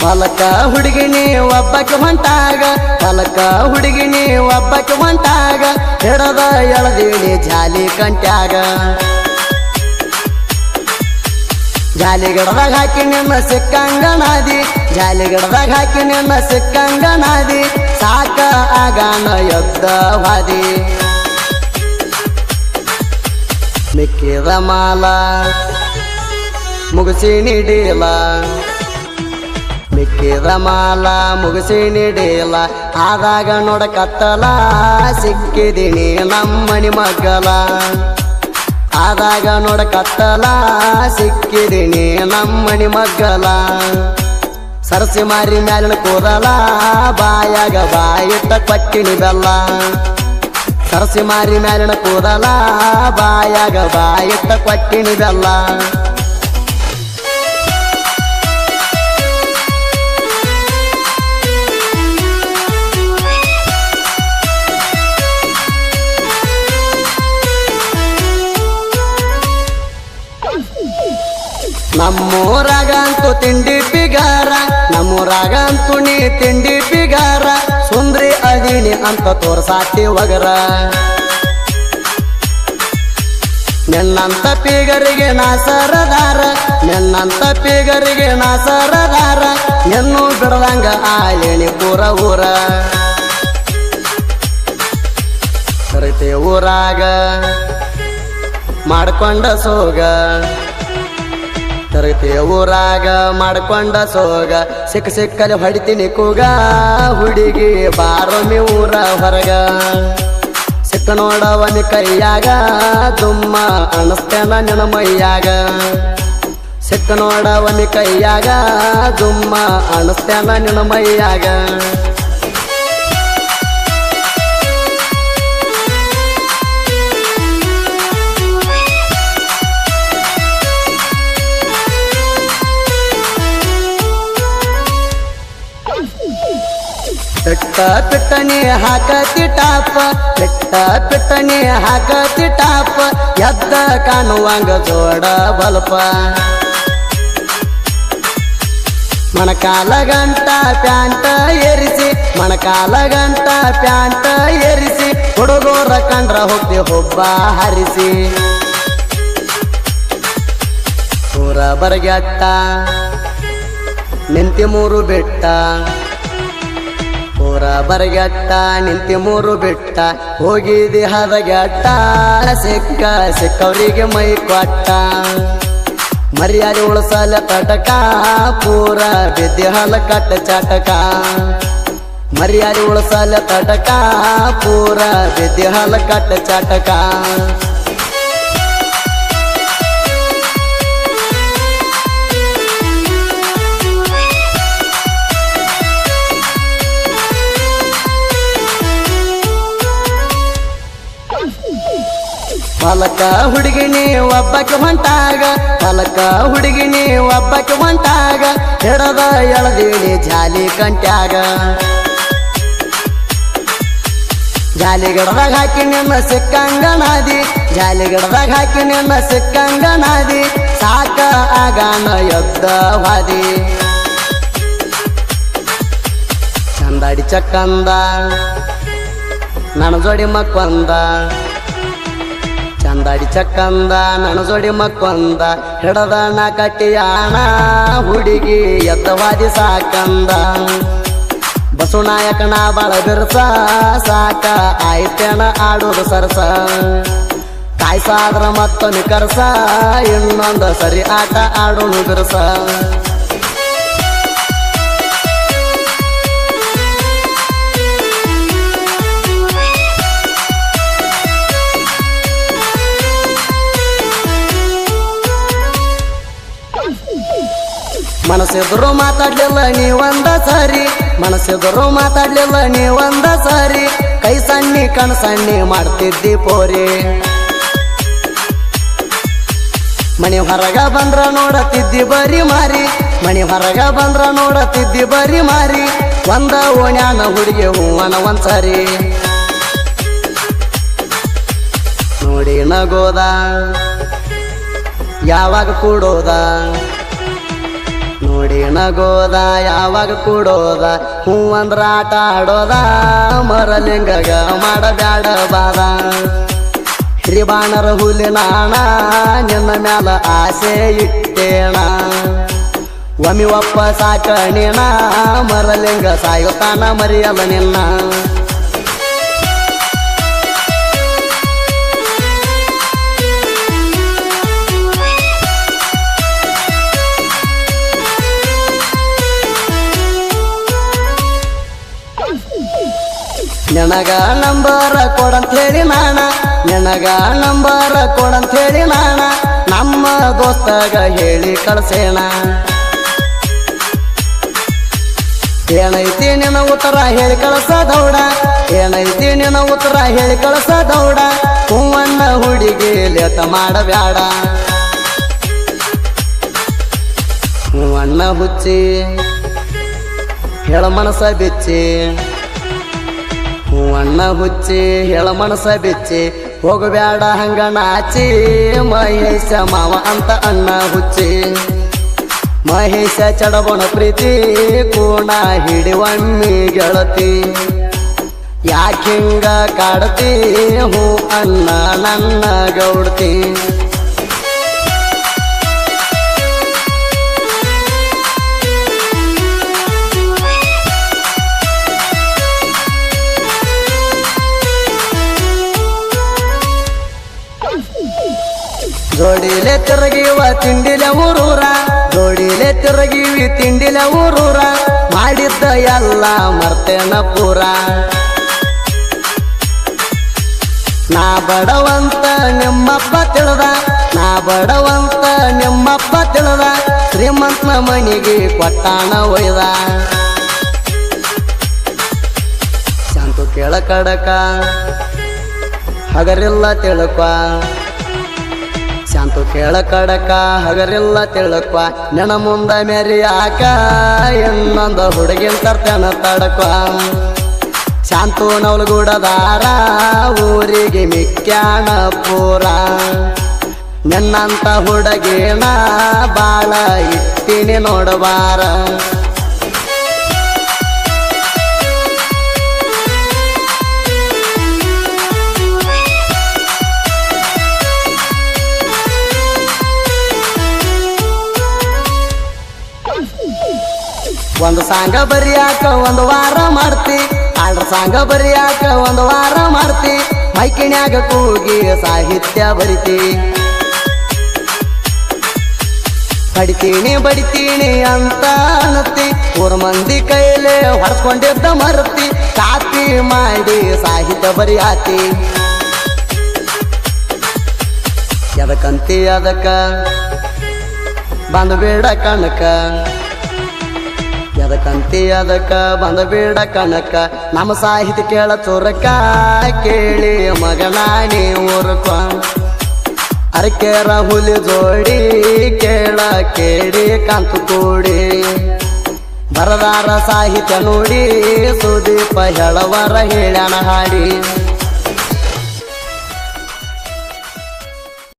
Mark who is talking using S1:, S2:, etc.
S1: ಹೊಲಕ ಹುಡುಗಿನಿ ಒಬ್ಬಕ್ಕೆ ಹೊಂಟಾಗ ಹೊಲಕ ಹುಡುಗಿನಿ ಒಬ್ಬಕ್ಕೆ ಹೊಂಟಾಗ ಹಿಡದ ಎಳದೀನಿ ಜಾಲಿ ಕಂಟ್ಯಾಗ ಜಾಲಿ ಗಿಡದಾಗ ಹಾಕಿ ನಿನ್ನ ಸಿಕ್ಕಂಗನಾದಿ ಜಾಲಿ ಗಿಡದಾಗ ಹಾಕಿ ನಿನ್ನ ಸಿಕ್ಕಂಗನಾದಿ ಸಾಕ ಆಗಾನ ಎದ್ದ ಹಾದಿ ಮಿಕ್ಕಿದ ಮಾಲ ಮುಗಿಸಿ ನೀಡಿಲ್ಲ ಮಿಕ್ಕಿದ ಮಾಲ ಮುಗಿಸಿ ನೀಡಿಲ್ಲ ಆದಾಗ ನೋಡಕತ್ತಲ ಸಿಕ್ಕಿದೀನಿ ನಮ್ಮನಿ ಮಗ್ಗಲ ಆದಾಗ ನೋಡಕತ್ತಲ ಸಿಕ್ಕಿದೀನಿ ನಮ್ಮನಿ ಮಗ್ಗಲ ಸರಸಿ ಮಾರಿ ಮ್ಯಾಲಿನ ಕೂದಲ ಬಾಯಾಗ ಬಾಯಿಟ್ಟ ಕೊಟ್ಟಿನಿ ಬೆಲ್ಲ ಸರಸಿ ಮಾರಿ ಮ್ಯಾಲಿನ ಕೂದಲ ಬಾಯಾಗ ಬಾಯಿಟ್ಟ ಕೊಟ್ಟಿನಿ ಬೆಲ್ಲ ನಮ್ಮೂರಾಗಂತೂ ತಿಂಡಿ ಪಿಗಾರ ನಮ್ಮೂರಾಗಂತೂ ನೀ ತಿಂಡಿ ಪಿಗಾರ ಸುಂದ್ರಿ ಅದೀನಿ ಅಂತ ತೋರ್ಸಾತಿ ಒಗರ ನಿನ್ನಂತ ಪಿಗರಿಗೆ ನಾ ಸರದಾರ ನಿನ್ನಂತ ಪಿಗರಿಗೆ ನಾ ಸರದಾರ ನಿನ್ನೂ ಬಿಡದಂಗ ಆಳಿನಿ ಪೂರ ಊರ ಕರಿತೆ ಊರಾಗ ಮಾಡ್ಕೊಂಡ ಸೋಗ ತರಗತಿ ಊರಾಗ ಮಾಡ್ಕೊಂಡ ಸೋಗ ಸಿಕ್ಕಲಿ ಹೊಡಿತೀನಿ ಕೂಗ ಹುಡುಗಿ ಬಾರೊಮ್ಮೆ ಊರ ಹೊರಗ ಸಿಕ್ಕ ನೋಡವನಿ ಕೈಯಾಗ ದುಮ್ಮ ಅನಸ್ತೇನ ನಿನ್ನ ಮೈಯಾಗ ಸಿಕ್ಕ ನೋಡವನಿ ಕೈಯಾಗ ದುಮ್ಮ ಅನಸ್ತೇನ ನಿನ್ನ ಮೈಯಾಗ ಪಿಟ್ಟ ಪಿಟ್ಟನಿ ಹಾಕತಿ ಟಾಪ ಪಿಟ್ಟ ಪಿಟ್ಟನಿ ಹಾಕತಿ ಟಾಪ ಎದ್ದ ಕಾಣುವಂಗ ಜೋಡ ಬಲ್ಪ ಮಣಕಾಲ ಗಂಟ ಪ್ಯಾಂಟ ಏರಿಸಿ ಮಣಕಾಲ ಗಂಟ ಪ್ಯಾಂಟ ಏರಿಸಿ ಹುಡುಗೋರ ಕಂಡ್ರ ಹೋಗ್ತಿ ಹುಬ್ಬ ಹರಿಸಿ ಊರ ಬರಗೆಟ್ಟ ನಿಂತಿ ಮೂರು ಬೆಟ್ಟ ಊರ ಬರಗೆಟ್ಟ ನಿಂತಿ ಮೂರು ಬಿಟ್ಟ ಹೋಗಿದಿ ಹದಗೆಟ್ಟ ಸಿಕ್ಕವರಿಗೆ ಮೈ ಕೊಟ್ಟ ಮರ್ಯಾದೆ ಉಳಸಲ ತಟಕ ಪೂರ ಬಿದ್ದಿ ಹಲ ಕಟ್ಟ ಚಟಕ ಮರ್ಯಾದೆ ಉಳಸಲ ತಟಕ ಪೂರ ಬಿದ್ದಿ ಹಲ ಕಟ್ಟ ಚಟಕ ಹೊಲಕ ಹುಡುಗಿನಿ ಒಬ್ಬಕ್ಕೆ ಹೊಂಟಾಗ ಹೊಲಕ ಹುಡುಗಿನಿ ಒಬ್ಬಕ್ಕೆ ಹೊಂಟಾಗ ಹಿಡದ ಎಳದೀನಿ ಜಾಲಿ ಕಂಟ್ಯಾಗ ಜಾಲಿ ಗಿಡದಾಗ ಹಾಕಿ ನಿನ್ನ ಸಿಕ್ಕಂಗನಾದಿ ಜಾಲಿ ಗಿಡದಾಗ ಹಾಕಿ ನಿನ್ನ ಸಿಕ್ಕಂಗನಾದಿ ಸಾಕ ಆಗಾನ ಎದ್ದ ಹಾದಿ ಚಂದಾಡಿ ಚಕ್ಕಂದ ನನ್ನ ಜೋಡಿ ಮಕ್ಕೊಂದ ಚಂದಾಡಿ ಚಕ್ಕಂದ ನನ್ನ ಜೋಡಿ ಮಕ್ಕೊಂದ ಹಿಡದ ನಾ ಕಟ್ಟಿಯಾಣ ಹುಡುಗಿ ಎದ್ದವಾದಿ ಸಾಕಂದ ಬಸವನಾಯಕನ ಬಾಳ ಬಿರ್ಸ ಸಾಕ ಆಯ್ತೇನ ಆಡೋದು ಸರಸ ಕಾಯ್ಸಾದ್ರ ಮತ್ತೊಂದು ಕರ್ಸ ಇನ್ನೊಂದು ಸರಿ ಆಟ ಆಡೋನು ಬಿರ್ಸ ಮನಸ್ಸಿದ್ರು ಮಾತಾಡ್ಲಿಲ್ಲ ನೀವಂದ ಸರಿ ಮನಸ್ಸಿದ್ರು ಮಾತಾಡ್ಲಿಲ್ಲ ನೀವಂದ ಸರಿ ಕೈ ಸಣ್ಣಿ ಕಣ್ ಸಣ್ಣಿ ಮಾಡ್ತಿದ್ದಿ ಪೋರಿ ಮನಿ ಹೊರಗ ಬಂದ್ರ ನೋಡತಿದ್ದಿ ಬರಿ ಮಾರಿ ಮನಿ ಹೊರಗ ಬಂದ್ರ ನೋಡತಿದ್ದಿ ಬರಿ ಮಾರಿ ಒಂದ ಓಣ್ಯಾನ ಹುಡುಗಿ ಹೂವನ ಒಂದ್ಸರಿ ನೋಡಿ ನಗೋದ ಯಾವಾಗ ಕೂಡೋದ ನಗೋದ ಯಾವಾಗ ಕೂಡೋದ ಹೂ ಅಂದ್ರ ಆಟ ಆಡೋದ ಮರಲಿಂಗಗ ಮಾಡಬ್ಯಾಡ ಬಾದ ಹಿರಿಬಾಣರ ಹುಲಿನಾಣ ನಿನ್ನ ಮ್ಯಾಲ ಆಸೆ ಇಟ್ಟೇಣ ಒಮ್ಮಿ ಒಪ್ಪ ಸಾಕಣಿನ ಮರಲಿಂಗ ಸಾಯುತ್ತಾನ ಮರಿಯಲ್ಲ ನಿನ್ನ ನಿನಗ ನಂಬರ ಕೊಡಂತೇಳಿ ನಾಣ ನಿನಗ ನಂಬರ ಕೊಡಂತೇಳಿ ನಾಣ ನಮ್ಮ ದೋಸ್ತಗ ಹೇಳಿ ಕಳ್ಸೇಣ ಏನೈತಿ ನಿನ್ನ ಉತ್ತರ ಹೇಳಿ ಕಳ್ಸ ದೌಡ ಏನೈತಿ ನಿನ್ನ ಉತ್ತರ ಹೇಳಿ ಕಳ್ಸ ದೌಡ ಹೂವಣ್ಣ ಹುಡುಗಿ ಲೇಟ ಮಾಡಬ್ಯಾಡ ಹೂವಣ್ಣ ಹುಚ್ಚಿ ಹೇಳ ಮನಸ ಬಿಚ್ಚಿ ಹೂವಣ್ಣ ಹುಚ್ಚಿ ಹೇಳ ಮನಸ ಬಿಚ್ಚಿ ಹೋಗಬ್ಯಾಡ ಹಂಗ ನಾಚಿ ಮಹೇಶ ಮಾವ ಅಂತ ಅಣ್ಣ ಹುಚ್ಚಿ ಮಹೇಶ ಚಡಬಣ ಪ್ರೀತಿ ಕೂಣ ಹಿಡಿವಮ್ಮಿ ಗೆಳತಿ ಯಾಕಿಂಗ ಕಾಡತಿ ಹೂ ಅಣ್ಣ ನನ್ನ ಗೌಡ್ತಿ ಜೋಡಿಲೆ ತಿರುಗಿವ ತಿಂಡಿಲೆ ಊರೂರ ಜೋಡಿಲೆ ತಿರುಗಿವಿ ತಿಂಡಿಲೆ ಊರೂರ ಮಾಡಿದ್ದ ಎಲ್ಲ ಮರ್ತೇನ ಪೂರ ನಾ ಬಡವಂತ ನಿಮ್ಮಪ್ಪ ತಿಳಿದ ನಾ ಬಡವಂತ ನಿಮ್ಮಪ್ಪ ತಿಳಿದ ಶ್ರೀಮಂತನ ಮನಿಗೆ ಕೊಟ್ಟಾನ ಒಯ್ದ ಶಾಂತು ಕೇಳ ಕಡಕ ಹಗರಿಲ್ಲ ತಿಳ್ಕ ಶಾಂತು ಕೇಳ ಕಡಕ ಹಗರಿಲ್ಲ ತಿಳ್ಕ ನೆನ ಮುಂದ ಮೆರಿಯಾಕ ಇನ್ನೊಂದು ಹುಡುಗಿನ ತರ್ತೇನ ತಡಕ ಶಾಂತು ನವಲಗೂಡದಾರ ಊರಿಗೆ ಮಿಕ್ಕ್ಯಾನ ಪೂರ ನಿನ್ನಂತ ಹುಡುಗಿನ ಬಾಳ ಇಟ್ಟಿನಿ ನೋಡಬಾರ ಒಂದು ಸಾಂಗ ಬರಿಯಾಕ ಒಂದು ವಾರ ಮಾಡ್ತಿ ಆಡ್ರ ಸಾಂಗ ಬರಿಯಾಕ ಒಂದು ವಾರ ಮಾಡ್ತಿ ಮೈಕಿಣ್ಯಾಗ ಕೂಗಿ ಸಾಹಿತ್ಯ ಬರಿತಿ ಬಡಿತೀನಿ ಅಂತ ಅನ್ನತಿ ಊರ ಮಂದಿ ಕೈಲೇ ಹೊಡ್ಕೊಂಡಿದ್ದ ಮರತಿ ಕಾಪಿ ಮಾಡಿ ಸಾಹಿತ್ಯ ಬರಿಯಾತಿ ಎದಕ್ಕಂತಿ ಅದಕ್ಕ ಬಂದ್ಬೇಡ ಕಣಕ ಎದಕ್ಕಂತಿ ಅದಕ್ಕ ಬಂದ್ಬೇಡ ಕಣಕ ನಮ್ಮ ಸಾಹಿತ್ಯ ಕೇಳ ಚೋರಕ ಕೇಳಿ ಮಗನಾನಿ ಊರ್ಕ ಅರಕೆರ ಹುಲಿ ಜೋಡಿ ಕೇಳ ಕೇಳಿ ಕಾಂತು ಕೂಡಿ ಬರದಾರ ಸಾಹಿತ್ಯ ನೋಡಿ ಸುದೀಪ ಹೇಳವರ ಹೇಳ್ಯಾನ ಹಾಡಿ